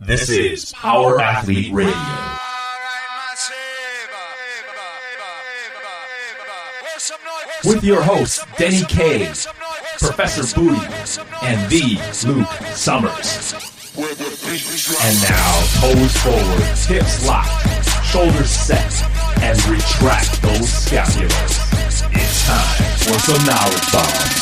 This is Power Athlete Radio. With your hosts, Denny K, Professor Booty, and the Luke Summers. And now, toes forward, hips locked, shoulders set, and retract those scapulars. It's time for some knowledge bombs.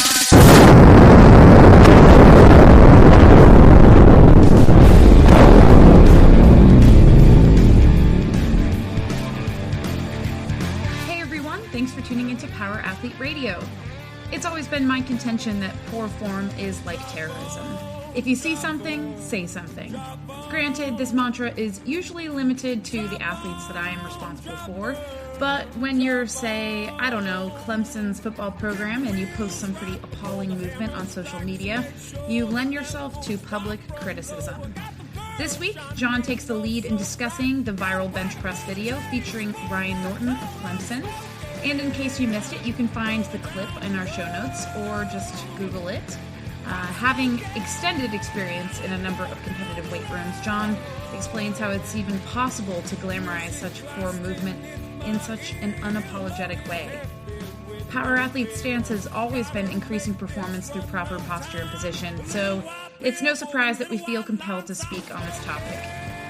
Thanks for tuning into Power Athlete Radio. It's always been my contention that poor form is like terrorism. If you see something, say something. Granted, this mantra is usually limited to the athletes that I am responsible for, but when you're, say, I don't know, Clemson's football program and you post some pretty appalling movement on social media, you lend yourself to public criticism. This week, John takes the lead in discussing the viral bench press video featuring Ryan Norton of Clemson. And in case you missed it, you can find the clip in our show notes or just Google it. Having extended experience in a number of competitive weight rooms, John explains how it's even possible to glamorize such poor movement in such an unapologetic way. Power Athlete's stance has always been increasing performance through proper posture and position, so it's no surprise that we feel compelled to speak on this topic.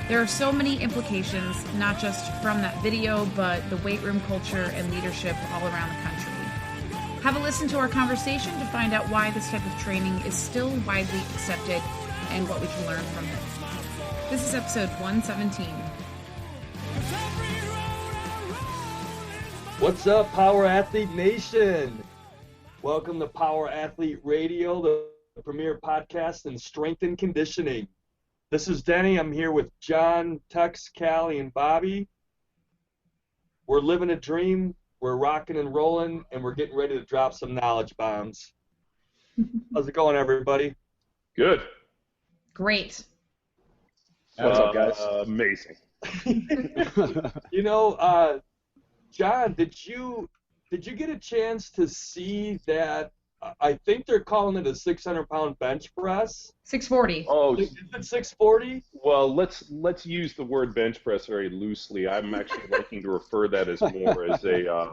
There are so many implications, not just from that video, but the weight room culture and leadership all around the country. Have a listen to our conversation to find out why this type of training is still widely accepted and what we can learn from it. This is episode 117. What's up, Power Athlete Nation? Welcome to Power Athlete Radio, the premier podcast in strength and conditioning. This is Denny. I'm here with John, Tex, Callie, and Bobby. We're living a dream. We're rocking and rolling, and we're getting ready to drop some knowledge bombs. How's it going, everybody? Good. Great. What's up, guys? Amazing. You know, John, did you get a chance to see that? I think they're calling it a 600-pound bench press. 640. Oh, is it 640? Well, let's use the word bench press very loosely. I'm actually liking to refer that as more as a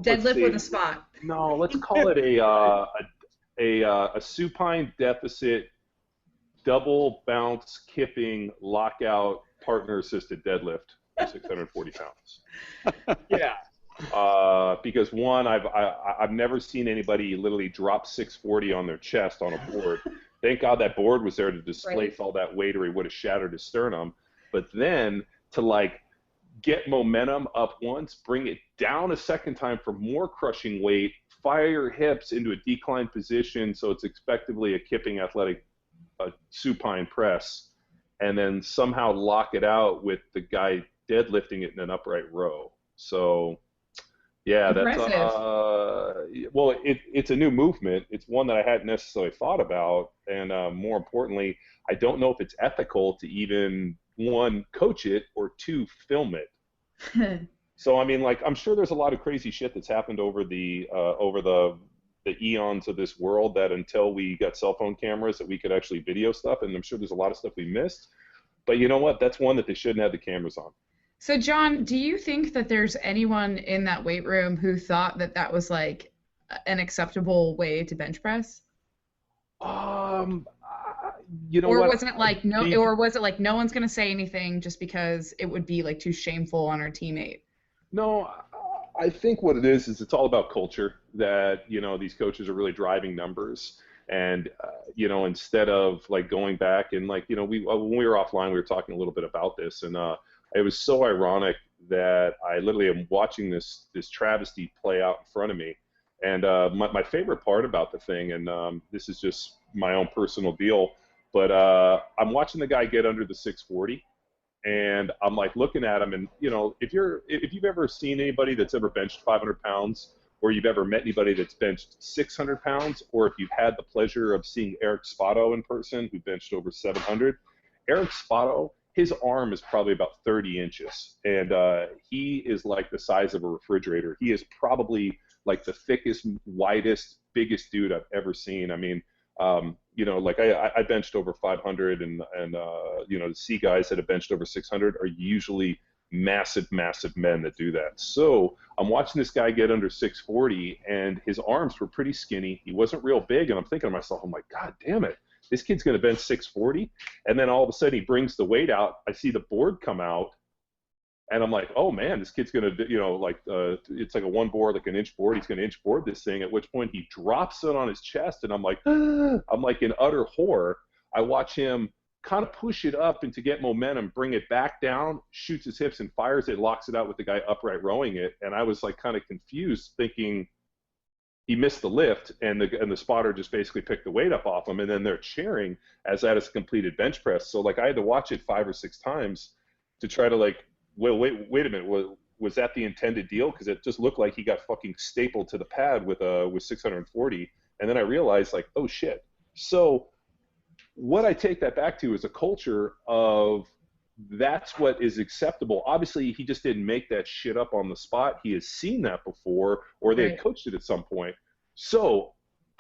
deadlift with a spot. No, let's call it a supine deficit, double bounce, kipping, lockout, partner assisted deadlift for 640 pounds. Yeah. Because one, I've never seen anybody literally drop 640 on their chest on a board. Thank God that board was there to displace all that weight, or he would have shattered his sternum. But then to get momentum up once, bring it down a second time for more crushing weight, fire your hips into a declined position, so it's effectively a kipping athletic supine press, and then somehow lock it out with the guy deadlifting it in an upright row. So. Yeah, that's well, it's a new movement. It's one that I hadn't necessarily thought about, and more importantly, I don't know if it's ethical to even, one, coach it, or two, film it. So I mean, I'm sure there's a lot of crazy shit that's happened over the eons of this world that until we got cell phone cameras that we could actually video stuff, and I'm sure there's a lot of stuff we missed. But you know what? That's one that they shouldn't have the cameras on. So, John, do you think that there's anyone in that weight room who thought that that was an acceptable way to bench press? You know or what? Wasn't it or was it no one's gonna say anything just because it would be too shameful on our teammate? No, I think what it is it's all about culture. That these coaches are really driving numbers, and instead of going back and when we were offline, we were talking a little bit about this, and it was so ironic that I literally am watching this travesty play out in front of me. And my favorite part about the thing, and this is just my own personal deal, but I'm watching the guy get under the 640, and I'm looking at him, and if you've ever seen anybody that's ever benched 500 pounds, or you've ever met anybody that's benched 600 pounds, or if you've had the pleasure of seeing Eric Spotto in person, who benched over 700, Eric Spotto, his arm is probably about 30 inches, and he is the size of a refrigerator. He is probably the thickest, widest, biggest dude I've ever seen. I mean, Like I benched over 500, and the C guys that have benched over 600 are usually massive men that do that. So I'm watching this guy get under 640, and his arms were pretty skinny. He wasn't real big, and I'm thinking to myself, I'm like, God damn it, this kid's going to bench 640. And then all of a sudden he brings the weight out. I see the board come out, and I'm like, oh man, this kid's going to, it's like a one board, like an inch board. He's going to inch board this thing, at which point he drops it on his chest, and I'm like in utter horror. I watch him kind of push it up and to get momentum, bring it back down, shoots his hips and fires it, locks it out with the guy upright rowing it. And I was like kind of confused, thinking he missed the lift, and the spotter just basically picked the weight up off him, and then they're cheering as that is a completed bench press. So like I had to watch it 5 or 6 times to try to like, well, wait a minute, was that the intended deal? Because it just looked like he got fucking stapled to the pad with 640, and then I realized like, oh shit. So what I take that back to is a culture of that's what is acceptable. Obviously, he just didn't make that shit up on the spot. He has seen that before, or they had coached it at some point. So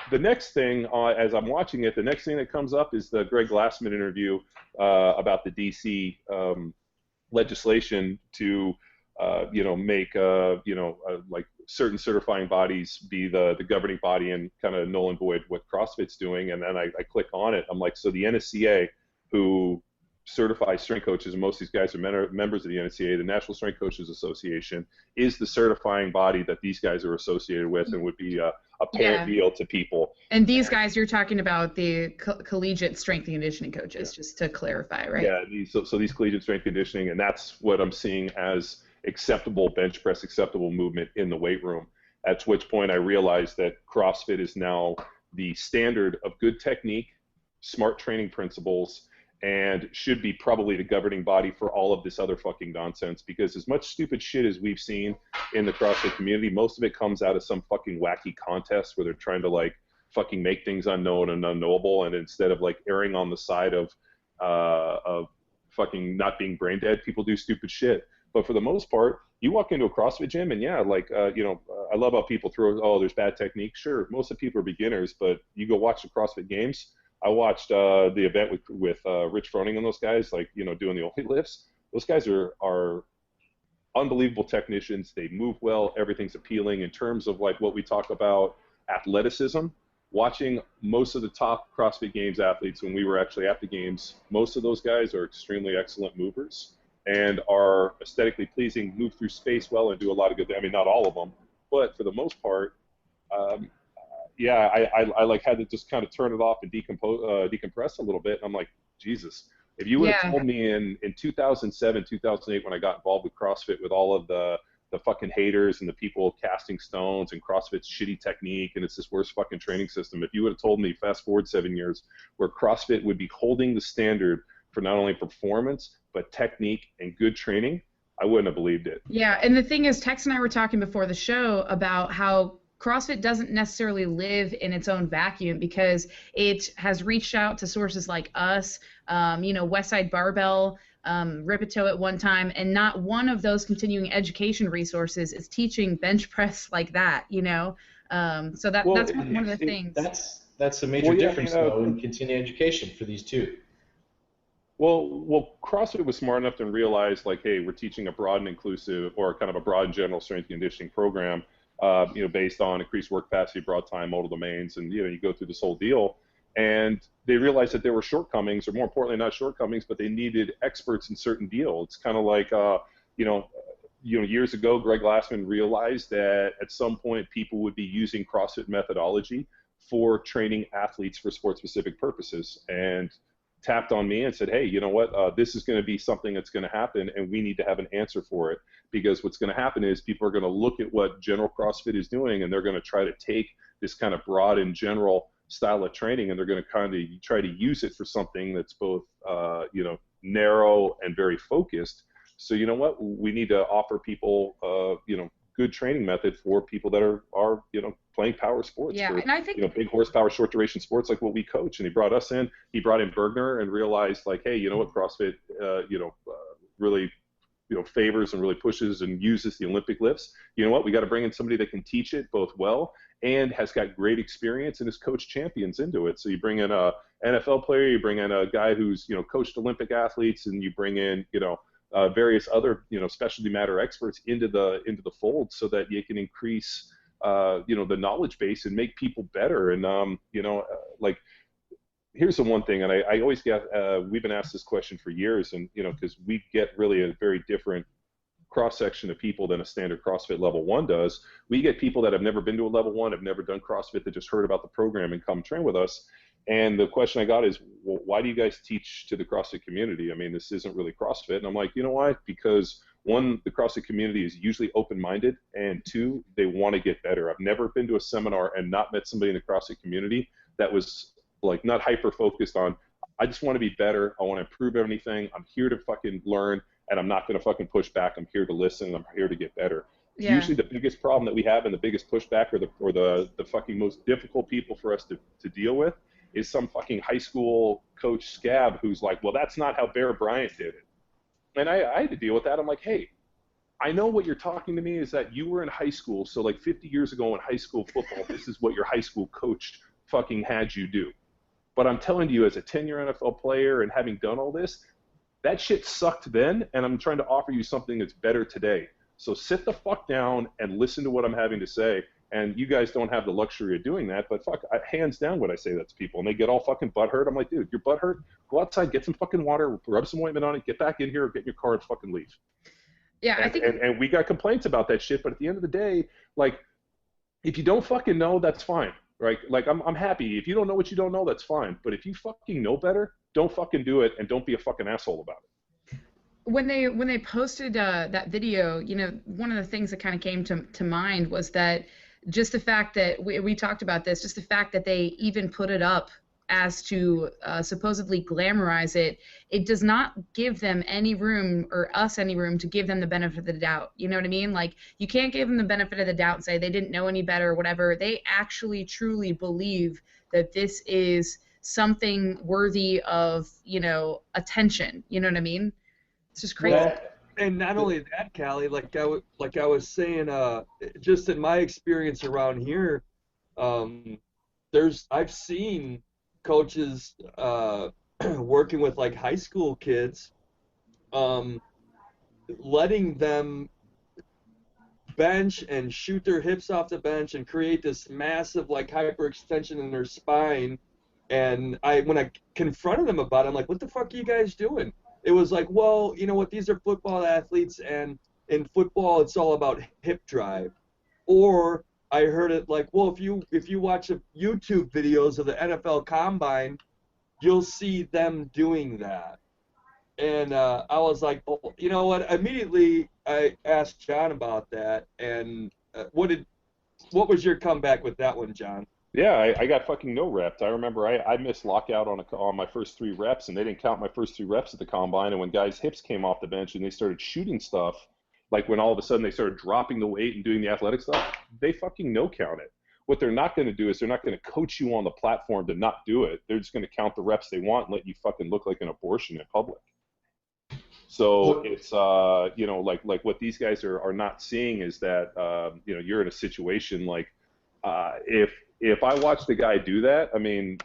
the next thing, as I'm watching it, the next thing that comes up is the Greg Glassman interview about the D.C. Legislation to, make, like certain certifying bodies be the governing body and kind of null and void what CrossFit's doing. And then I click on it. I'm like, so the NSCA, who certifies strength coaches, and most of these guys are members of the NSCA, the National Strength Coaches Association, is the certifying body that these guys are associated with and would be a apparent deal to people. And these guys, you're talking about the collegiate strength and conditioning coaches, just to clarify, right? Yeah, so these collegiate strength conditioning, and that's what I'm seeing as acceptable bench press, acceptable movement in the weight room, at which point I realized that CrossFit is now the standard of good technique, smart training principles, and should be probably the governing body for all of this other fucking nonsense. Because as much stupid shit as we've seen in the CrossFit community, most of it comes out of some fucking wacky contest where they're trying to like fucking make things unknown and unknowable, and instead of like erring on the side of fucking not being brain dead, people do stupid shit. But for the most part, you walk into a CrossFit gym and I love how people throw, oh, there's bad technique. Sure, most of the people are beginners, but you go watch the CrossFit Games. I watched the event with Rich Froning and those guys, like, doing the only lifts. Those guys are unbelievable technicians. They move well. Everything's appealing in terms of like what we talk about athleticism. Watching most of the top CrossFit Games athletes when we were actually at the games, most of those guys are extremely excellent movers and are aesthetically pleasing, move through space well, and do a lot of good things. I mean, not all of them, but for the most part, I like had to just kind of turn it off and decompress a little bit. And I'm like, Jesus, if you would have told me in 2007, 2008, when I got involved with CrossFit, with all of the fucking haters and the people casting stones and CrossFit's shitty technique and it's this worst fucking training system, if you would have told me fast forward 7 years where CrossFit would be holding the standard for not only performance but technique and good training, I wouldn't have believed it. Yeah, and the thing is, Tex and I were talking before the show about how CrossFit doesn't necessarily live in its own vacuum, because it has reached out to sources like us, Westside Barbell, Ripito at one time, and not one of those continuing education resources is teaching bench press like that, So that's one of the things. That's a major difference, though, in continuing education for these two. Well, CrossFit was smart enough to realize, like, hey, we're teaching a broad and inclusive, or kind of a broad and general strength and conditioning program, based on increased work capacity, broad time, modal domains, and you go through this whole deal. And they realized that there were shortcomings, or more importantly, not shortcomings, but they needed experts in certain deals. It's kind of like, years ago, Greg Glassman realized that at some point people would be using CrossFit methodology for training athletes for sport-specific purposes, and tapped on me and said, hey, you know what, this is going to be something that's going to happen, and we need to have an answer for it, because what's going to happen is people are going to look at what general CrossFit is doing, and they're going to try to take this kind of broad and general style of training, and they're going to kind of try to use it for something that's both, narrow and very focused. So you know what, we need to offer people, good training method for people that are playing power sports. Yeah, for, and I think big horsepower, short duration sports like what we coach. And he brought us in. He brought in Bergner and realized, like, hey, you know what, CrossFit, really favors and really pushes and uses the Olympic lifts. You know what? We got to bring in somebody that can teach it both well and has got great experience and has coached champions into it. So you bring in a NFL player, you bring in a guy who's coached Olympic athletes, and you bring in various other specialty matter experts into the fold, so that you can increase the knowledge base and make people better. And like, here's the one thing, and I always get we've been asked this question for years, and because we get really a very different cross-section of people than a standard CrossFit level 1 does. We get people that have never been to a level 1, have never done CrossFit, that just heard about the program and come train with us. And the question I got is, well, why do you guys teach to the CrossFit community? I mean, this isn't really CrossFit. And I'm like, you know why? Because 1, the CrossFit community is usually open-minded, and 2, they want to get better. I've never been to a seminar and not met somebody in the CrossFit community that was like not hyper-focused on, I just want to be better, I want to improve everything, I'm here to fucking learn, and I'm not going to fucking push back, I'm here to listen, I'm here to get better. Yeah. Usually the biggest problem that we have and the biggest pushback, or the fucking most difficult people for us to deal with, is some fucking high school coach scab who's like, well, that's not how Bear Bryant did it. And I had to deal with that. I'm like, hey, I know what you're talking to me is that you were in high school, so like 50 years ago in high school football, this is what your high school coach fucking had you do. But I'm telling you, as a 10-year NFL player and having done all this, that shit sucked then, and I'm trying to offer you something that's better today. So sit the fuck down and listen to what I'm having to say. And you guys don't have the luxury of doing that, but fuck, hands down would I say that to people. And they get all fucking butthurt. I'm like, dude, you're butthurt? Go outside, get some fucking water, rub some ointment on it, get back in here, get in your car and fucking leave. Yeah, I think. And we got complaints about that shit, but at the end of the day, like, if you don't fucking know, that's fine, right? Like, I'm happy. If you don't know what you don't know, that's fine. But if you fucking know better, don't fucking do it, and don't be a fucking asshole about it. When they posted that video, one of the things that kind of came to mind was that just the fact that we talked about this, just the fact that they even put it up as to supposedly glamorize it, it does not give them any room, or us any room, to give them the benefit of the doubt. You know what I mean? Like, you can't give them the benefit of the doubt and say they didn't know any better or whatever. They actually truly believe that this is something worthy of, attention. You know what I mean? It's just crazy. Well, and not only that, Callie, like I was saying, just in my experience around here, I've seen coaches working with like high school kids, letting them bench and shoot their hips off the bench and create this massive like hyperextension in their spine. And when I confronted them about it, I'm like, what the fuck are you guys doing? It was like, well, you know what, these are football athletes, and in football it's all about hip drive. Or I heard it like, well, if you watch YouTube videos of the NFL Combine, you'll see them doing that. And I was like, oh, you know what? Immediately I asked John about that, and what was your comeback with that one, John? Yeah, I got fucking no reps. I remember I missed lockout on my first 3 reps, and they didn't count my first 3 reps at the combine. And when guys' hips came off the bench and they started shooting stuff, like when all of a sudden they started dropping the weight and doing the athletic stuff, they fucking no count it. What they're not going to do is they're not going to coach you on the platform to not do it. They're just going to count the reps they want and let you fucking look like an abortion in public. So it's like what these guys are not seeing is that you're in a situation like if I watch the guy do that, I mean,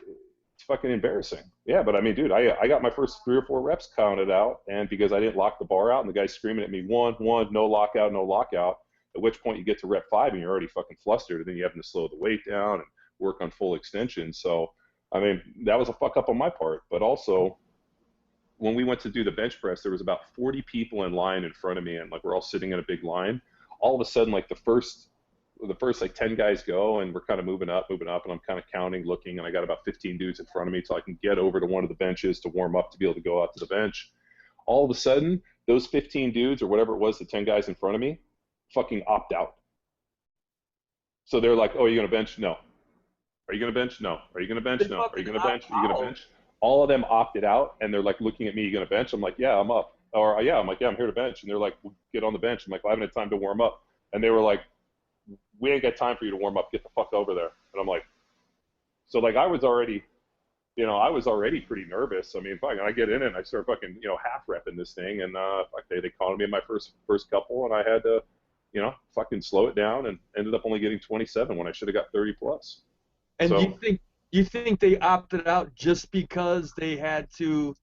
it's fucking embarrassing. Yeah, but I mean, dude, I got my first 3 or 4 reps counted out, and because I didn't lock the bar out, and the guy's screaming at me, one, no lockout, no lockout, at which point you get to rep 5 and you're already fucking flustered, and then you having to slow the weight down and work on full extension. So, I mean, that was a fuck up on my part. But also, when we went to do the bench press, there was about 40 people in line in front of me, and like we're all sitting in a big line. All of a sudden, like the first like 10 guys go, and we're kind of moving up, and I'm kind of counting, looking, and I got about 15 dudes in front of me so I can get over to one of the benches to warm up to be able to go out to the bench. All of a sudden, those 15 dudes, or whatever it was, the 10 guys in front of me, fucking opt out. So they're like, oh, are you going to bench? No. Are you going to bench? No. Are you going to bench? No. Are you going to bench? Are you going to bench? All of them opted out, and they're like looking at me, you going to bench? I'm like, yeah, I'm up. Or yeah, I'm like, yeah, I'm here to bench. And they're like, well, get on the bench. I'm like, well, I haven't had time to warm up. And they were like, we ain't got time for you to warm up. Get the fuck over there. And I'm like, so like I was already I was already pretty nervous. I mean, fucking, I get in it and I start fucking, half repping this thing, and they called me in my first couple, and I had to, fucking slow it down, and ended up only getting 27 when I should have got 30 plus. And so, you think they opted out just because they had to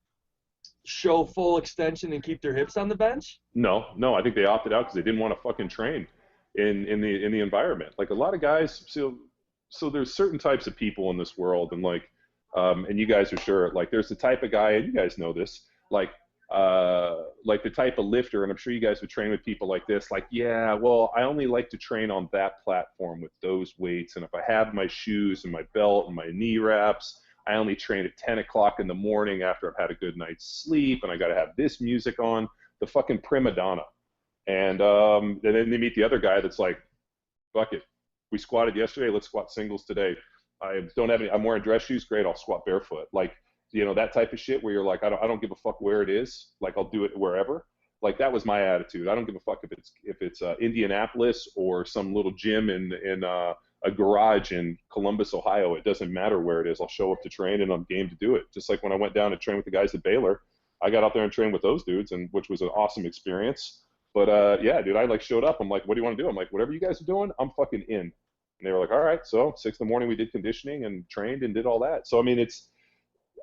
show full extension and keep their hips on the bench? No, I think they opted out because they didn't want to fucking train in the environment. Like a lot of guys, so there's certain types of people in this world, and like, and you guys are sure, like there's the type of guy, and you guys know this, like the type of lifter, and I'm sure you guys would train with people like this, like, yeah, well, I only like to train on that platform with those weights, and if I have my shoes and my belt and my knee wraps, I only train at 10 o'clock in the morning after I've had a good night's sleep, and I got to have this music on, the fucking prima donna. And then they meet the other guy that's like, fuck it, we squatted yesterday, let's squat singles today. I'm wearing dress shoes, great, I'll squat barefoot. Like, that type of shit where you're like, I don't give a fuck where it is, like I'll do it wherever. Like that was my attitude. I don't give a fuck if it's Indianapolis or some little gym in a garage in Columbus, Ohio. It doesn't matter where it is. I'll show up to train, and I'm game to do it. Just like when I went down to train with the guys at Baylor, I got out there and trained with those dudes, and which was an awesome experience. But yeah, dude, I like showed up. I'm like, what do you want to do? I'm like, whatever you guys are doing, I'm fucking in. And they were like, all right. So 6 in the morning we did conditioning and trained and did all that. So I mean,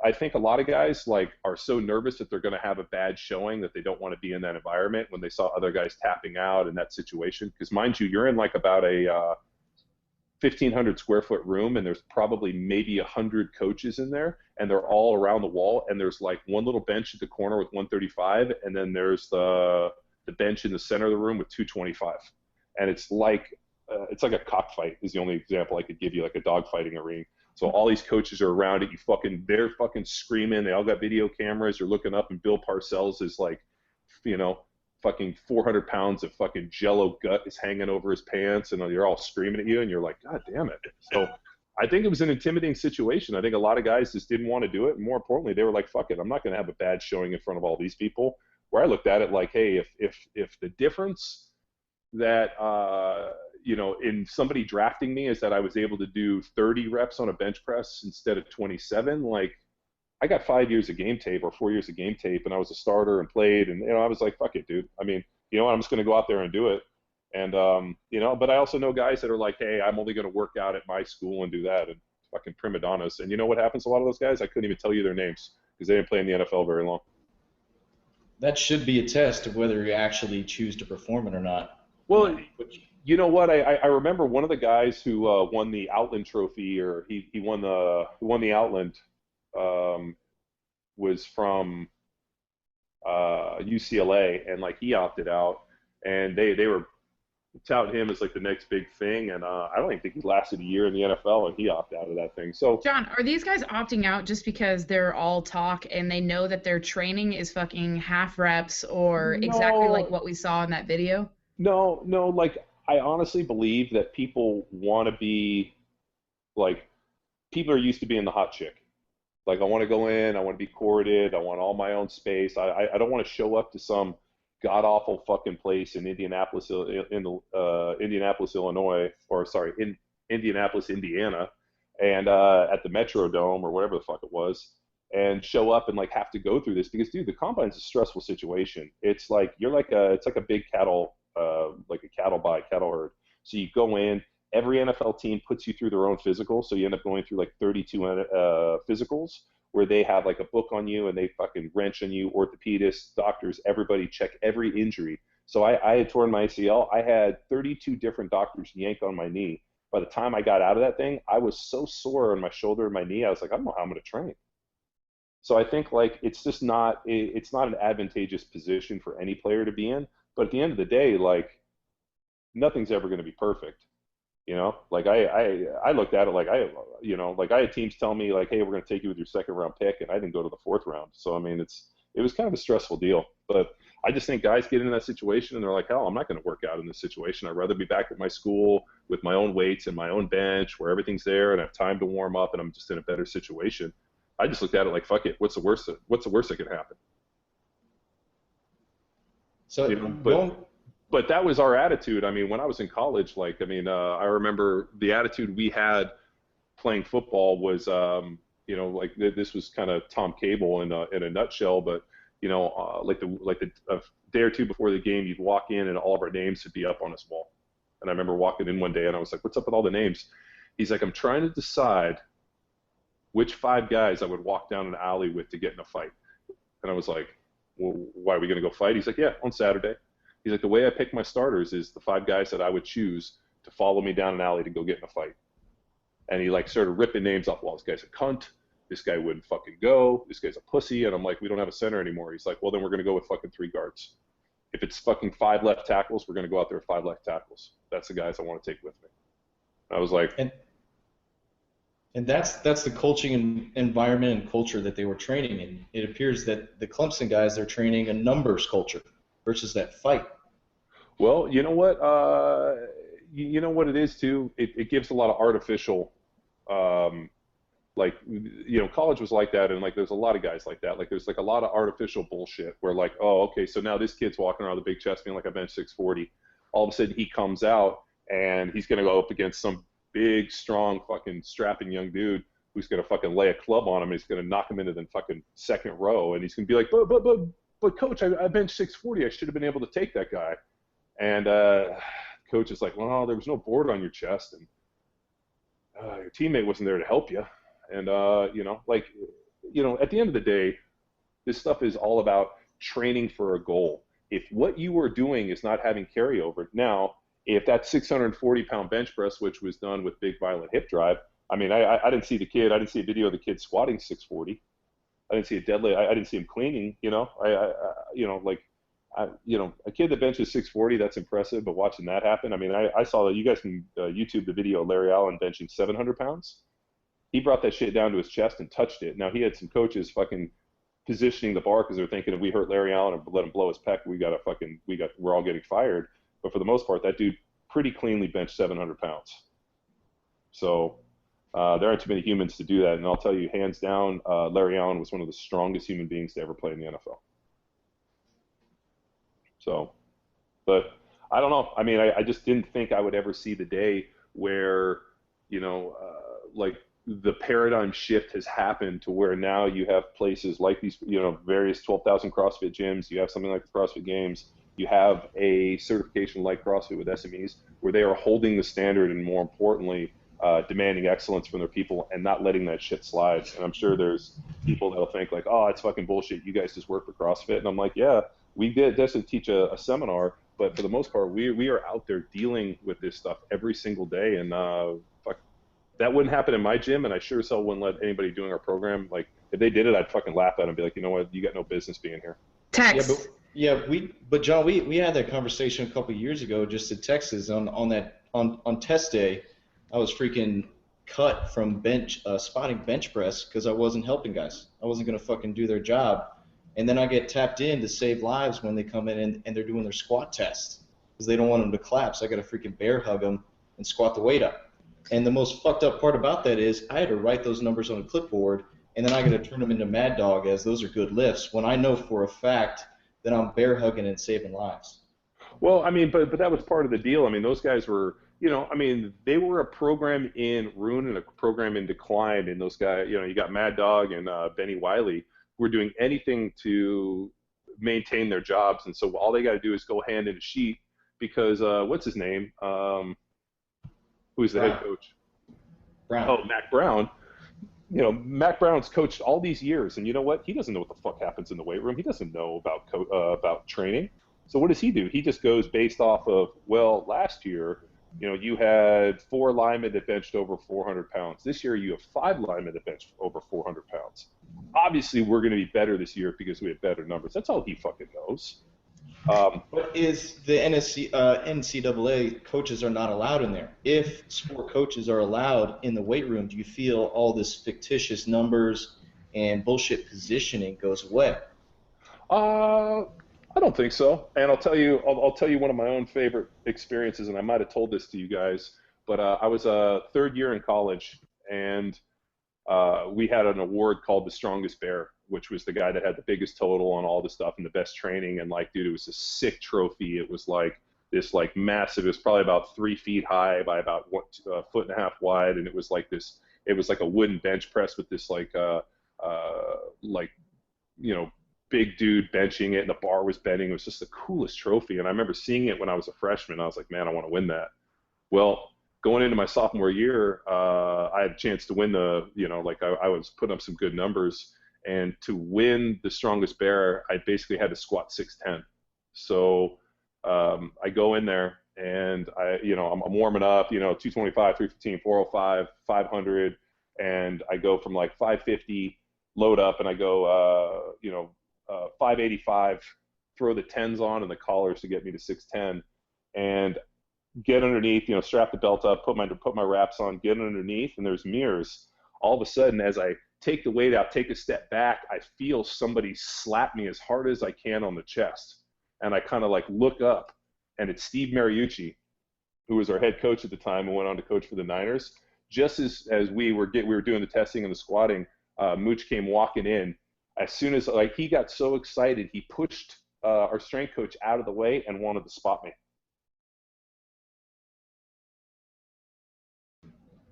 I think a lot of guys like are so nervous that they're going to have a bad showing that they don't want to be in that environment when they saw other guys tapping out in that situation. Because mind you, you're in like about a 1,500 square foot room, and there's probably maybe 100 coaches in there, and they're all around the wall. And there's like one little bench at the corner with 135, and then there's the bench in the center of the room with 225. And it's like a cockfight is the only example I could give you, like a dogfighting arena. So all these coaches are around it. They're fucking screaming. They all got video cameras. You're looking up, and Bill Parcells is like, fucking 400 pounds of fucking Jello gut is hanging over his pants, and you're all screaming at you, and you're like, God damn it. So I think it was an intimidating situation. I think a lot of guys just didn't want to do it. And more importantly, they were like, fuck it, I'm not going to have a bad showing in front of all these people. Where I looked at it like, hey, if the difference that in somebody drafting me is that I was able to do 30 reps on a bench press instead of 27, like I got 5 years of game tape or 4 years of game tape, and I was a starter and played, and I was like, fuck it, dude. I mean, I'm just going to go out there and do it. And but I also know guys that are like, hey, I'm only going to work out at my school and do that, and fucking prima donnas. And you know what happens to a lot of those guys? I couldn't even tell you their names because they didn't play in the NFL very long. That should be a test of whether you actually choose to perform it or not. Well, you know what? I remember one of the guys who won the Outland Trophy, or he won the Outland, was from UCLA, and like he opted out, and they were touting him as like the next big thing, and I don't even think he lasted a year in the NFL, and he opted out of that thing. So John, are these guys opting out just because they're all talk and they know that their training is fucking half reps or exactly like what we saw in that video? No, like I honestly believe that people want to be like, people are used to being the hot chick. Like, I want to go in, I want to be courted, I want all my own space. I don't want to show up to some god-awful fucking place in Indianapolis, Illinois, or sorry, in Indianapolis, Indiana, and at the Metrodome or whatever the fuck it was, and show up and like have to go through this because, dude, the combine's a stressful situation. It's like it's like a big cattle, like a cattle herd. So you go in. Every NFL team puts you through their own physical, so you end up going through like 32 physicals where they have like a book on you and they fucking wrench on you, orthopedists, doctors, everybody check every injury. So I had torn my ACL. I had 32 different doctors yank on my knee. By the time I got out of that thing, I was so sore on my shoulder and my knee, I was like, I don't know how I'm going to train. So I think like it's not an advantageous position for any player to be in. But at the end of the day, like nothing's ever going to be perfect. Like I looked at it like I had teams tell me like, hey, we're going to take you with your second round pick, and I didn't go to the fourth round. So I mean, it was kind of a stressful deal. But I just think guys get into that situation and they're like, hell, I'm not going to work out in this situation. I'd rather be back at my school with my own weights and my own bench where everything's there and I have time to warm up and I'm just in a better situation. I just looked at it like, fuck it, what's the worst that can happen? So But that was our attitude. I mean, when I was in college, I remember the attitude we had playing football was You know, like this was kind of Tom Cable in a nutshell. But you know, like the day or two before the game, you'd walk in and all of our names would be up on his wall. And I remember walking in one day and I was like, "What's up with all the names?" He's like, "I'm trying to decide which 5 guys I would walk down an alley with to get in a fight." And I was like, "Well, why are we going to go fight?" He's like, "Yeah, on Saturday." He's like, "The way I pick my starters is the 5 guys that I would choose to follow me down an alley to go get in a fight." And he like started ripping names off. "Well, this guy's a cunt. This guy wouldn't fucking go. This guy's a pussy." And I'm like, "We don't have a center anymore." He's like, "Well, then we're going to go with fucking 3 guards. If it's fucking 5 left tackles, we're going to go out there with 5 left tackles. That's the guys I want to take with me." I was like, and that's the coaching environment and culture that they were training in. It appears that the Clemson guys, they're training a numbers culture versus that fight. well, you know what? You know what it is too. It gives a lot of artificial, like, you know, college was like that, and like there's a lot of guys like that. Like there's like a lot of artificial bullshit where like, oh, okay, so now this kid's walking around with a big chest feeling like I bench 640. All of a sudden he comes out and he's gonna go up against some big, strong, fucking strapping young dude who's gonna fucking lay a club on him. And he's gonna knock him into the fucking second row, and he's gonna be like, but coach, I bench 640. I should have been able to take that guy. And coach is like, "Well, there was no board on your chest, and your teammate wasn't there to help you." And you know, like, you know, at the end of the day, this stuff is all about training for a goal. If what you are doing is not having carryover, now, if that 640-pound bench press, which was done with big violent hip drive, I mean, I didn't see the kid. I didn't see a video of the kid squatting 640. I didn't see a deadlift. I didn't see him cleaning. You know, you know, like, you know, a kid that benches 640, that's impressive. But watching that happen, I mean, I saw that. You guys can YouTube the video of Larry Allen benching 700 pounds. He brought that shit down to his chest and touched it. Now he had some coaches fucking positioning the bar because they're thinking if we hurt Larry Allen or let him blow his pec, we're all getting fired. But for the most part, that dude pretty cleanly benched 700 pounds. So there aren't too many humans to do that. And I'll tell you, hands down, Larry Allen was one of the strongest human beings to ever play in the NFL. So, but I don't know. I mean, I just didn't think I would ever see the day where, you know, like the paradigm shift has happened to where now you have places like these, you know, various 12,000 CrossFit gyms. You have something like the CrossFit Games. You have a certification like CrossFit with SMEs where they are holding the standard and, more importantly, demanding excellence from their people and not letting that shit slide. And I'm sure there's people that'll think like, "Oh, it's fucking bullshit. You guys just work for CrossFit." And I'm like, yeah, we did definitely teach a seminar, but for the most part, we are out there dealing with this stuff every single day. And fuck, that wouldn't happen in my gym, and I sure as hell wouldn't let anybody doing our program. Like, if they did it, I'd fucking laugh at them and be like, "You know what? You got no business being here." Text. But John, we had that conversation a couple of years ago, just in Texas on test day. I was freaking cut from spotting bench press because I wasn't helping guys. I wasn't gonna fucking do their job, and then I get tapped in to save lives when they come in and they're doing their squat test because they don't want them to collapse. I got to freaking bear hug them and squat the weight up. And the most fucked up part about that is I had to write those numbers on a clipboard, and then I got to turn them into Mad Dog as those are good lifts when I know for a fact that I'm bear hugging and saving lives. Well, I mean, but that was part of the deal. I mean, those guys were, you know, I mean, they were a program in ruin and a program in decline. And those guys, you know, you got Mad Dog and Benny Wiley, were doing anything to maintain their jobs. And so all they got to do is go hand in a sheet because what's his name? Who's the head coach? Brown. Oh, Mac Brown. You know, Mac Brown's coached all these years, and you know what? He doesn't know what the fuck happens in the weight room. He doesn't know about training. So what does he do? He just goes based off of, well, last year, you know, you had 4 linemen that benched over 400 pounds. This year you have 5 linemen that benched over 400 pounds. Obviously, we're going to be better this year because we have better numbers. That's all he fucking knows. But is the NCAA coaches are not allowed in there? If sport coaches are allowed in the weight room, do you feel all this fictitious numbers and bullshit positioning goes away? I don't think so. And I'll tell you one of my own favorite experiences, and I might have told this to you guys, but I was a third year in college, and we had an award called the Strongest Bear, which was the guy that had the biggest total on all the stuff and the best training. And like, dude, it was a sick trophy. It was like this like massive, it was probably about 3 feet high by about 1.5 feet wide. And it was like this It was like a wooden bench press with this big dude benching it, and the bar was bending. It was just the coolest trophy. And I remember seeing it when I was a freshman. I was like, man, I want to win that. Well, going into my sophomore year, I had a chance to win I was putting up some good numbers. And to win the strongest bear, I basically had to squat 6'10". So I go in there and I'm warming up, 225, 315, 405, 500, and I go from like 550, load up, and I go 585, throw the 10s on and the collars to get me to 610, and get underneath, strap the belt up, put my wraps on, get underneath, and there's mirrors. All of a sudden, as I take the weight out, take a step back, I feel somebody slap me as hard as I can on the chest. And I kind of like look up, and it's Steve Mariucci, who was our head coach at the time and went on to coach for the Niners. Just as we were doing the testing and the squatting, Mooch came walking in. As soon as he got so excited, he pushed our strength coach out of the way and wanted to spot me.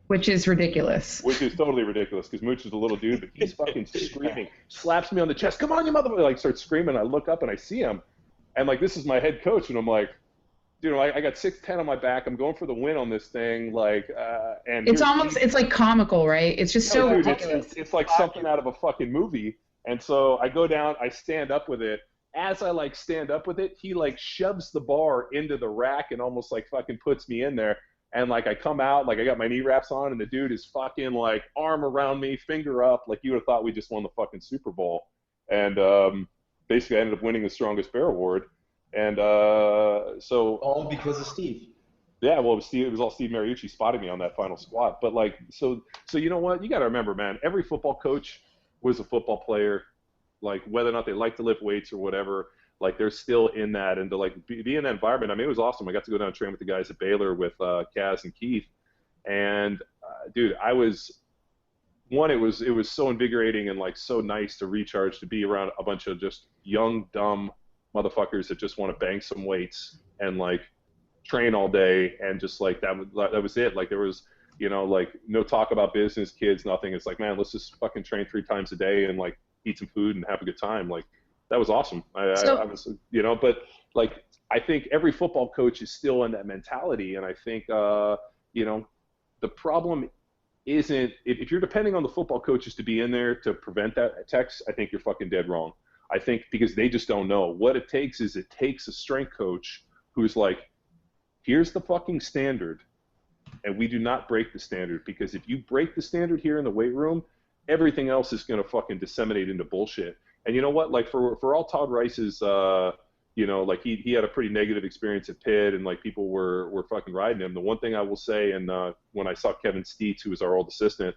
Which is ridiculous. Which is totally ridiculous, because Mooch is a little dude, but he's fucking screaming, slaps me on the chest, come on, you motherfucker, starts screaming. I look up and I see him, and this is my head coach, and I'm like, dude, I got 6'10" on my back, I'm going for the win on this thing, and it's like comical, right? It's just so ridiculous. It's like something out of a fucking movie. And so I go down, I stand up with it. As I stand up with it, he shoves the bar into the rack and almost fucking puts me in there. And I come out, I got my knee wraps on, and the dude is fucking arm around me, finger up, you would have thought we just won the fucking Super Bowl. And basically I ended up winning the Strongest Bear Award. And so all because of Steve. Yeah, well, it was all Steve Mariucci spotting me on that final squat. But so you know what? You got to remember, man, every football coach was a football player. Whether or not they like to lift weights or whatever, they're still in that, and to be in that environment. I mean, it was awesome. I got to go down and train with the guys at Baylor with Kaz and Keith, and dude, it was so invigorating and so nice to recharge, to be around a bunch of just young, dumb motherfuckers that just want to bang some weights and train all day, and just that was it. There was no talk about business, kids, nothing. It's man, let's just fucking train 3 times a day and eat some food and have a good time. That was awesome. I was, but I think every football coach is still in that mentality. And I think, the problem isn't, if you're depending on the football coaches to be in there to prevent that text, I think you're fucking dead wrong. I think because they just don't know. What it takes is a strength coach who's here's the fucking standard, and we do not break the standard, because if you break the standard here in the weight room, everything else is going to fucking disseminate into bullshit. And you know what? For all Todd Rice's, he had a pretty negative experience at Pitt, and people were fucking riding him. The one thing I will say, and when I saw Kevin Steets, who was our old assistant,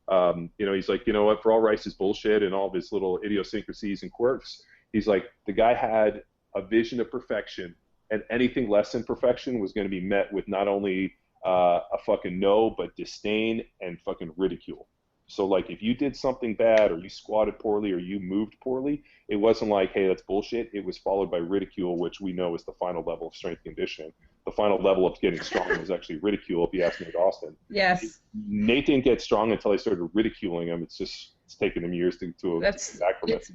he's you know what? For all Rice's bullshit and all of his little idiosyncrasies and quirks, he's the guy had a vision of perfection, and anything less than perfection was going to be met with not only a fucking no, but disdain and fucking ridicule. So if you did something bad, or you squatted poorly, or you moved poorly, it wasn't hey, that's bullshit. It was followed by ridicule, which we know is the final level of strength conditioning. The final level of getting strong was actually ridicule, if you ask Nate Austin. Yes. Nate didn't get strong until I started ridiculing him. It's taken him years to back from it.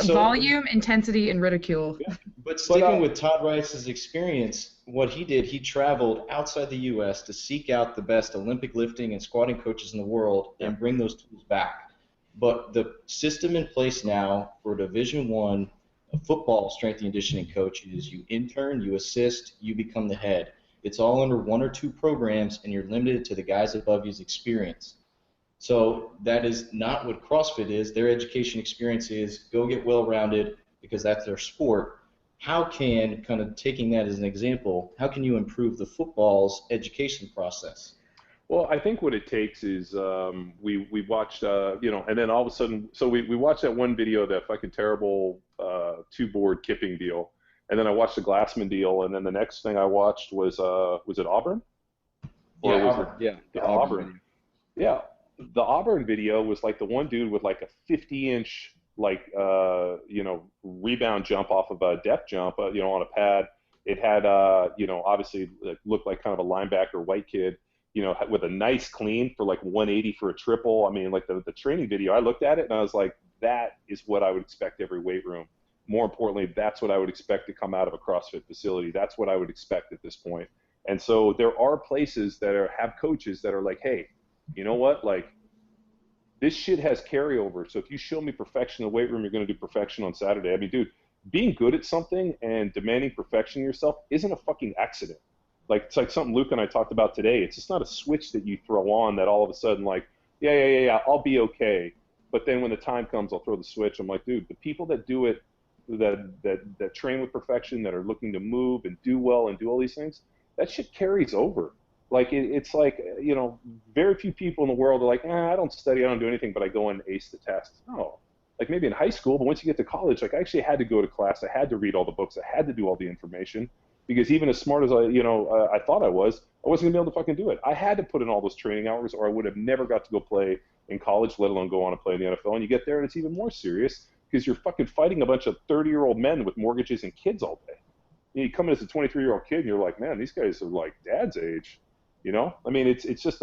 Volume, intensity, and ridicule. Yeah. But sticking with Todd Rice's experience, what he did, he traveled outside the U.S. to seek out the best Olympic lifting and squatting coaches in the world and bring those tools back. But the system in place now for Division I football strength and conditioning coach is you intern, you assist, you become the head. It's all under 1 or 2 programs, and you're limited to the guys above you's experience. So that is not what CrossFit is. Their education experience is go get well-rounded because that's their sport. How can, kind of taking that as an example, how can you improve the football's education process? Well, I think what it takes is we watched, and then all of a sudden, so we watched that one video, that fucking terrible 2-board kipping deal, and then I watched the Glassman deal, and then the next thing I watched was it Auburn? Or Auburn. The Auburn. Yeah. The Auburn video was the one dude with a 50-inch rebound jump off of a depth jump, on a pad. It had obviously looked like kind of a linebacker white kid, you know, with a nice clean for like 180 for a triple. I mean, like the training video, I looked at it and I was like, that is what I would expect every weight room. More importantly, that's what I would expect to come out of a CrossFit facility. That's what I would expect at this point. And so there are places that have coaches that are like, hey, you know what? Like, this shit has carryover. So if you show me perfection in the weight room, you're going to do perfection on Saturday. I mean, dude, being good at something and demanding perfection of yourself isn't a fucking accident. Like, it's like something Luke and I talked about today. It's just not a switch that you throw on that all of a sudden, like, yeah, I'll be okay. But then when the time comes, I'll throw the switch. I'm like, dude, the people that do it, that train with perfection, that are looking to move and do well and do all these things, that shit carries over. Like, it's like, you know, very few people in the world are like, I don't study, I don't do anything, but I go and ace the test. No. Like, maybe in high school, but once you get to college, like, I actually had to go to class, I had to read all the books, I had to do all the information, because even as smart as I thought I wasn't going to be able to fucking do it. I had to put in all those training hours, or I would have never got to go play in college, let alone go on and play in the NFL. And you get there, and it's even more serious, because you're fucking fighting a bunch of 30-year-old men with mortgages and kids all day. You come in as a 23-year-old kid, and you're like, man, these guys are like dad's age. You know, I mean, it's just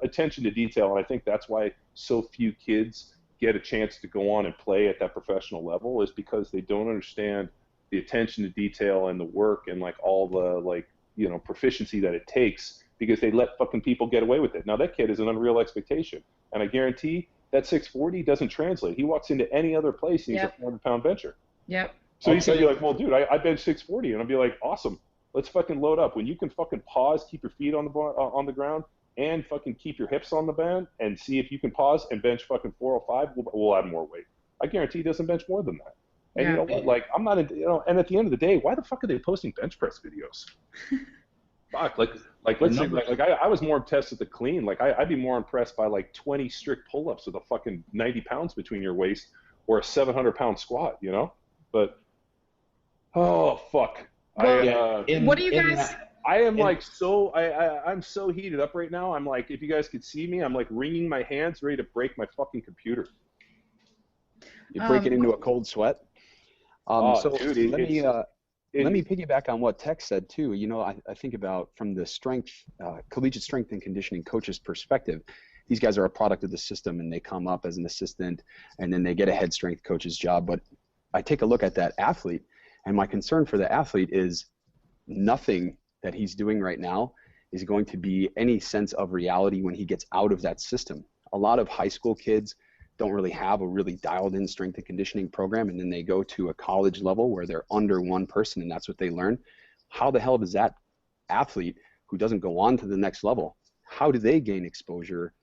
attention to detail, and I think that's why so few kids get a chance to go on and play at that professional level, is because they don't understand the attention to detail and the work and like all the, like, you know, proficiency that it takes, because they let fucking people get away with it. Now that kid is an unreal expectation, and I guarantee that 640 doesn't translate. He walks into any other place and he's a 400-pound bencher. Yep. So he's gonna be like, well, dude, I bench 640, and I'll be like, awesome. Let's fucking load up. When you can fucking pause, keep your feet on the ground, and fucking keep your hips on the band, and see if you can pause and bench fucking 405, we'll add more weight. I guarantee he doesn't bench more than that. And you know what? Like, I'm not, and at the end of the day, why the fuck are they posting bench press videos? Fuck, let's say, I was more impressed with the clean. Like, I'd be more impressed by like 20 strict pull-ups with a fucking 90 pounds between your waist, or a 700-pound squat, you know? But, oh, fuck. Well, what do you guys? I'm so heated up right now. I'm like, if you guys could see me, I'm like wringing my hands, ready to break my fucking computer. You break it into a cold sweat. Dude, let me piggyback on what Tex said too. You know, I think about from the collegiate strength and conditioning coach's perspective. These guys are a product of the system, and they come up as an assistant, and then they get a head strength coach's job. But I take a look at that athlete, and my concern for the athlete is nothing that he's doing right now is going to be any sense of reality when he gets out of that system. A lot of high school kids don't really have a really dialed in strength and conditioning program, and then they go to a college level where they're under one person and that's what they learn. How the hell does that athlete who doesn't go on to the next level, how do they gain exposure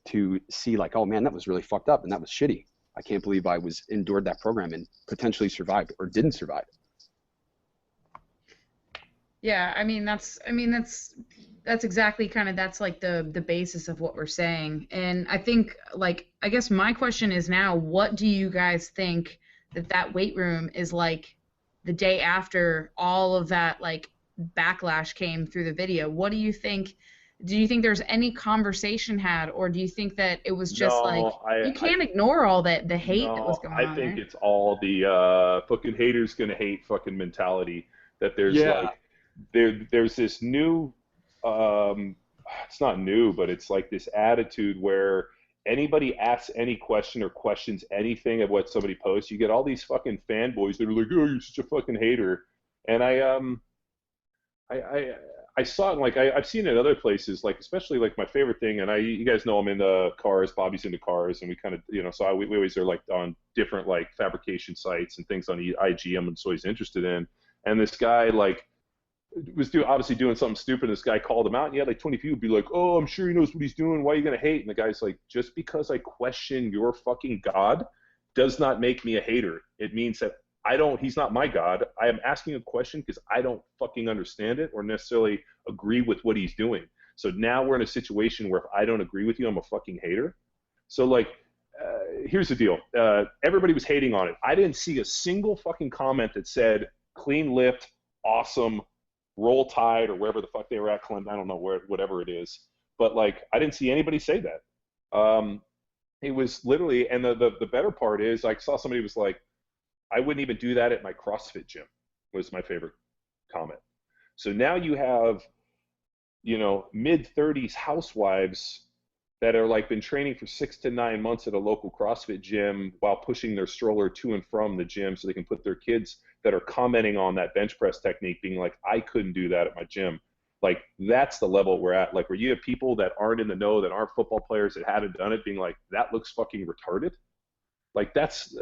to see like, oh man, that was really fucked up and that was shitty. I can't believe I endured that program and potentially survived or didn't survive. Yeah, I mean that's exactly kind of, that's like the basis of what we're saying. And I think, like, I guess my question is now, what do you guys think that weight room is like the day after all of that like backlash came through the video? What do you think? Do you think there's any conversation had, or do you think that it was just you can't ignore all the hate that was going on? I think it's all the fucking haters gonna hate fucking mentality. That there's there's this new, it's not new, but it's like this attitude where anybody asks any question or questions anything of what somebody posts, you get all these fucking fanboys that are like, oh, you're such a fucking hater. And I saw it, like, I've seen it in other places, like, especially, like, my favorite thing, and you guys know I'm into cars, Bobby's into cars, and we kind of, you know, so we always are, like, on different, like, fabrication sites and things on IG I'm always interested in. And this guy, like, was obviously doing something stupid, and this guy called him out, and he had like 20 people be like, oh, I'm sure he knows what he's doing, why are you going to hate? And the guy's like, just because I question your fucking God does not make me a hater. It means that he's not my God. I am asking a question because I don't fucking understand it or necessarily agree with what he's doing. So now we're in a situation where if I don't agree with you, I'm a fucking hater. So, like, here's the deal. Everybody was hating on it. I didn't see a single fucking comment that said, clean lift, awesome, roll tide, or wherever the fuck they were at, Clemson, I don't know, whatever it is. But, like, I didn't see anybody say that. It was literally, and the better part is, I saw somebody was like, I wouldn't even do that at my CrossFit gym, was my favorite comment. So now you have mid-30s housewives that are like been training for 6 to 9 months at a local CrossFit gym while pushing their stroller to and from the gym so they can put their kids that are commenting on that bench press technique being like, I couldn't do that at my gym. Like, that's the level we're at. Like, where you have people that aren't in the know, that aren't football players, that haven't done it, being like, that looks fucking retarded. Like, that's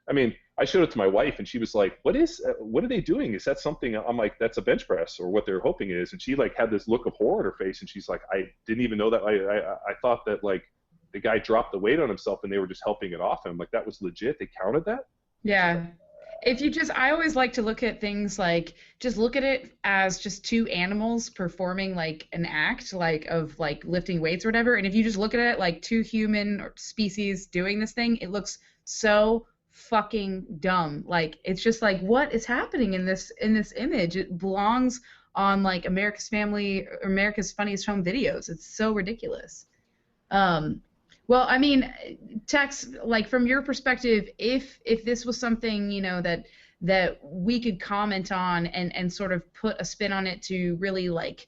I mean, I showed it to my wife, and she was like, what are they doing? Is that something? I'm like, that's a bench press, or what they're hoping it is. And she like had this look of horror on her face, and she's like, I didn't even know that. I thought that like the guy dropped the weight on himself, and they were just helping it off him. Like, that was legit. They counted that? Yeah. I always like to look at things like, just look at it as just two animals performing like an act, like of like lifting weights or whatever. And if you just look at it like two human species doing this thing, it looks so fucking dumb. Like, it's just like, what is happening in this image? It belongs on like America's Funniest Home Videos. It's so ridiculous. Well, I mean, Tex, like from your perspective, if this was something, that we could comment on and sort of put a spin on it to really like,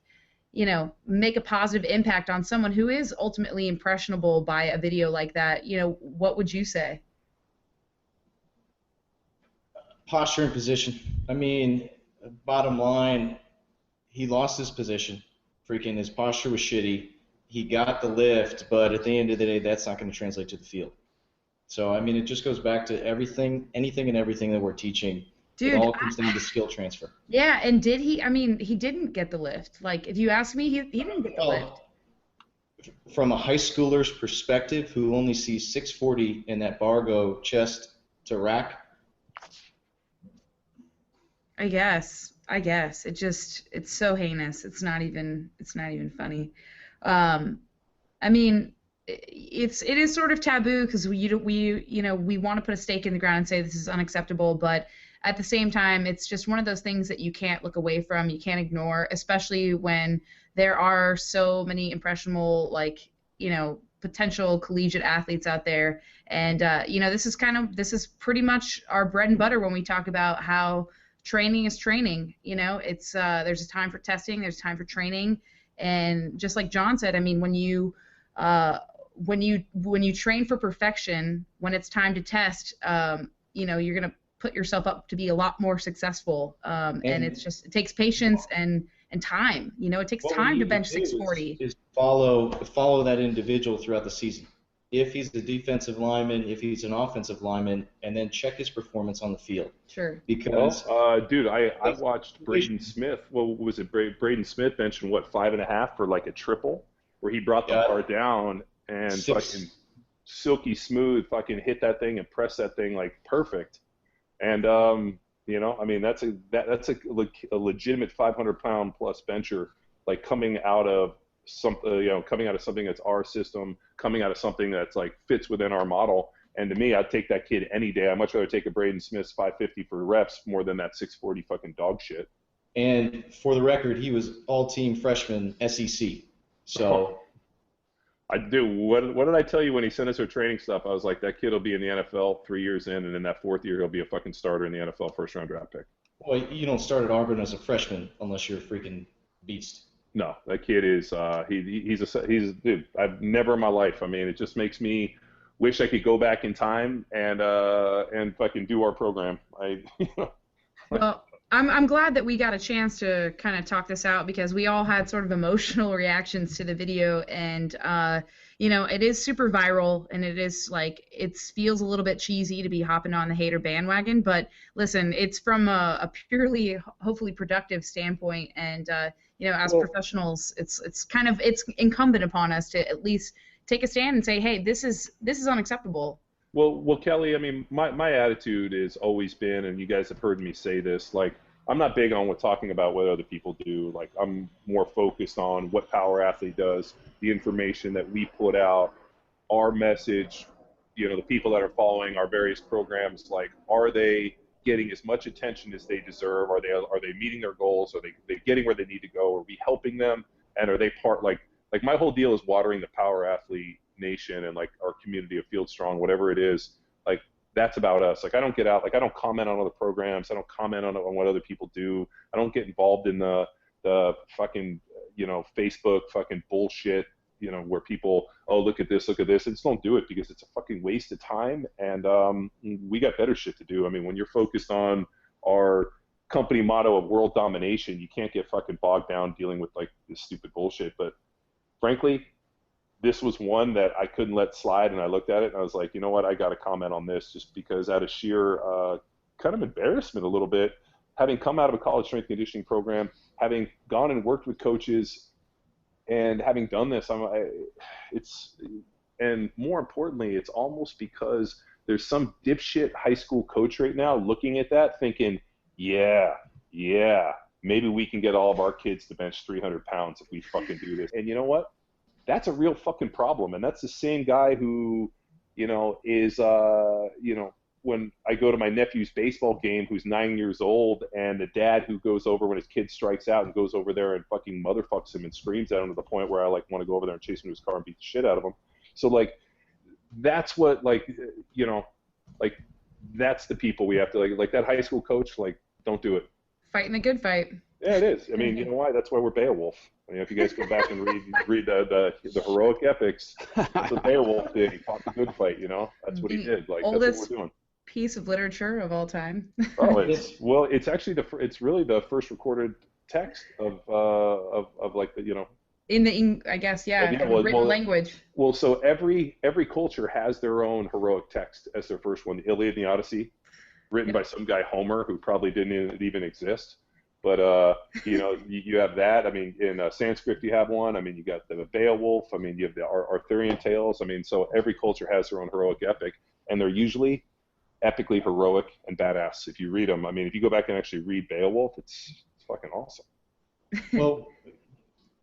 make a positive impact on someone who is ultimately impressionable by a video like that, what would you say? Posture and position. I mean, bottom line, he lost his position. Freaking his posture was shitty. He got the lift, but at the end of the day, that's not going to translate to the field. So, I mean, it just goes back to anything and everything that we're teaching. Dude, it all comes down to skill transfer. Yeah, and did he? I mean, he didn't get the lift. Like, if you ask me, he didn't get the lift. From a high schooler's perspective, who only sees 640 in that bar go chest to rack, I guess. It's so heinous. It's not even funny. I mean, it is sort of taboo because we want to put a stake in the ground and say this is unacceptable, but at the same time, it's just one of those things that you can't look away from, you can't ignore, especially when there are so many impressionable, like, potential collegiate athletes out there. And this is pretty much our bread and butter when we talk about how training is training. It's there's a time for testing, there's time for training, and just like John said, I mean, when you train for perfection, when it's time to test, you're gonna put yourself up to be a lot more successful, and it takes patience and time. It takes time to bench 640. Is follow that individual throughout the season. If he's the defensive lineman, if he's an offensive lineman, and then check his performance on the field. Sure. Because, dude, I watched Braden Smith. What was it? Braden Smith mentioned 5.5 for like a triple, where he brought the bar down and fucking silky smooth, fucking hit that thing and press that thing like perfect. And I mean, that's a legitimate 500-pound plus bencher, like coming out of something that's our system, coming out of something that's like fits within our model. And to me, I'd take that kid any day. I'd much rather take a Braden Smith's 550 for reps more than that 640 fucking dog shit. And for the record, he was all-team freshman SEC. So I do. What did I tell you when he sent us our training stuff? I was like, that kid will be in the NFL 3 years in, and in that 4th year, he'll be a fucking starter in the NFL first-round draft pick. Well, you don't start at Auburn as a freshman unless you're a freaking beast. No, that kid is he's a dude. I've never in my life. I mean, it just makes me wish I could go back in time and fucking do our program. Well, I'm glad that we got a chance to kind of talk this out, because we all had sort of emotional reactions to the video, and it is super viral, and it is like, it feels a little bit cheesy to be hopping on the hater bandwagon, but listen, it's from a purely hopefully productive standpoint, and as professionals, it's incumbent upon us to at least take a stand and say, hey, this is unacceptable. Well, Kelly, I mean, my attitude has always been, and you guys have heard me say this, like, I'm not big on talking about what other people do. Like, I'm more focused on what Power Athlete does, the information that we put out, our message, the people that are following our various programs, like, are they getting as much attention as they deserve? Are they meeting their goals? Are they getting where they need to go? Are we helping them? And are they part, like my whole deal is watering the Power Athlete Nation and like our community of Field Strong, whatever it is, like, that's about us. Like, I don't get out, like, I don't comment on other programs, I don't comment on what other people do, I don't get involved in the fucking Facebook fucking bullshit, where people, oh, look at this, and just don't do it because it's a fucking waste of time. And we got better shit to do. I mean, when you're focused on our company motto of world domination, you can't get fucking bogged down dealing with like this stupid bullshit. But frankly, this was one that I couldn't let slide, and I looked at it and I was like, you know what, I got to comment on this just because out of sheer kind of embarrassment a little bit, having come out of a college strength conditioning program, having gone and worked with coaches, and having done this, and more importantly, it's almost because there's some dipshit high school coach right now looking at that thinking, yeah, maybe we can get all of our kids to bench 300 pounds if we fucking do this. And you know what? That's a real fucking problem. And that's the same guy who, is, when I go to my nephew's baseball game who's 9 years old, and the dad who goes over when his kid strikes out and goes over there and fucking motherfucks him and screams at him to the point where I like want to go over there and chase him to his car and beat the shit out of him. So like, that's what that's the people we have to like that high school coach, like, don't do it. Fighting a good fight. Yeah, it is. I mean, you know why? That's why we're Beowulf. I mean, if you guys go back and read the heroic epics, that's what Beowulf did. He fought the good fight, That's what he did. Like, that's what we're doing. Piece of literature of all time. Oh, it's actually it's really the first recorded text of like the in the I guess written language. Well, so every culture has their own heroic text as their first one. The Iliad and the Odyssey, written by some guy Homer who probably didn't even exist. But you have that. I mean, in Sanskrit you have one. I mean, you got the Beowulf. I mean, you have the Arthurian tales. I mean, so every culture has their own heroic epic, and they're usually epically heroic and badass. If you read them, I mean, if you go back and actually read Beowulf, it's fucking awesome. Well,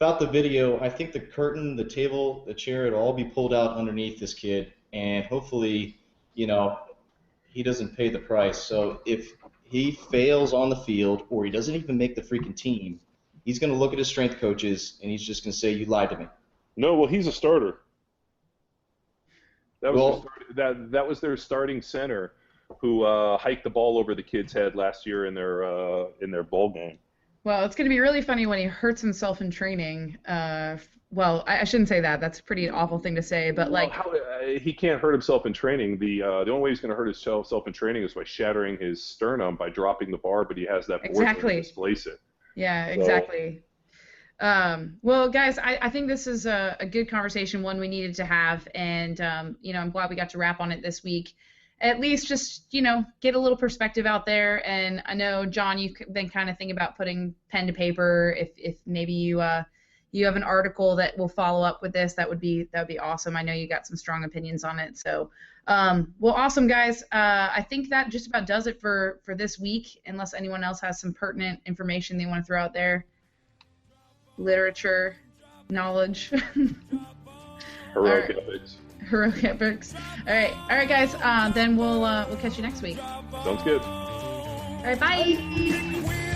about the video, I think the curtain, the table, the chair, it'll all be pulled out underneath this kid, and hopefully, he doesn't pay the price. So if he fails on the field or he doesn't even make the freaking team, he's going to look at his strength coaches and he's just going to say, you lied to me. No, well, he's a starter. That was their starting center who hiked the ball over the kid's head last year in their bowl game. Well, it's going to be really funny when he hurts himself in training. Well, I shouldn't say that. That's a pretty awful thing to say. But he can't hurt himself in training. The only way he's going to hurt himself in training is by shattering his sternum by dropping the bar. But he has that board to displace it. Yeah, exactly. Well, guys, I think this is a good conversation, one we needed to have, and I'm glad we got to wrap on it this week. At least just, get a little perspective out there. And I know, John, you've been kind of thinking about putting pen to paper. If maybe you have an article that will follow up with this, that would be awesome. I know you got some strong opinions on it. So, well, awesome, guys. I think that just about does it for this week, unless anyone else has some pertinent information they want to throw out there. Literature, knowledge. Heroic epics. Heroic epics. All right, guys. Then we'll catch you next week. Sounds good. All right, bye.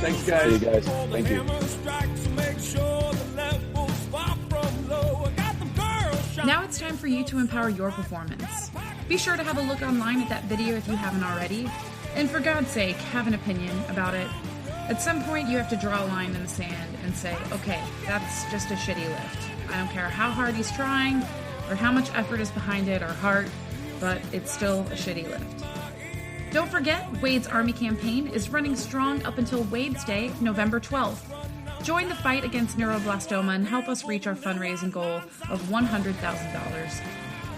Thanks, guys. See you guys. Thank you. Now it's time for you to empower your performance. Be sure to have a look online at that video if you haven't already. And for God's sake, have an opinion about it. At some point, you have to draw a line in the sand and say, okay, that's just a shitty lift. I don't care how hard he's trying, or how much effort is behind it, or heart, but it's still a shitty lift. Don't forget, Wade's Army campaign is running strong up until Wade's Day, November 12th. Join the fight against neuroblastoma and help us reach our fundraising goal of $100,000.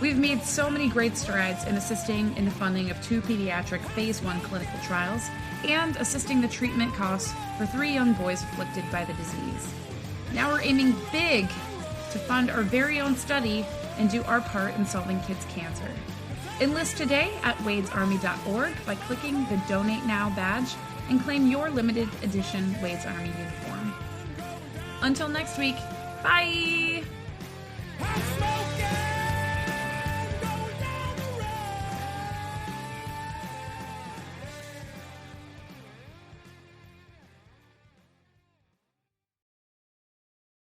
We've made so many great strides in assisting in the funding of 2 pediatric Phase 1 clinical trials and assisting the treatment costs for 3 young boys afflicted by the disease. Now we're aiming big to fund our very own study and do our part in solving kids' cancer. Enlist today at wadesarmy.org by clicking the Donate Now badge and claim your limited edition Wade's Army uniform. Until next week, bye!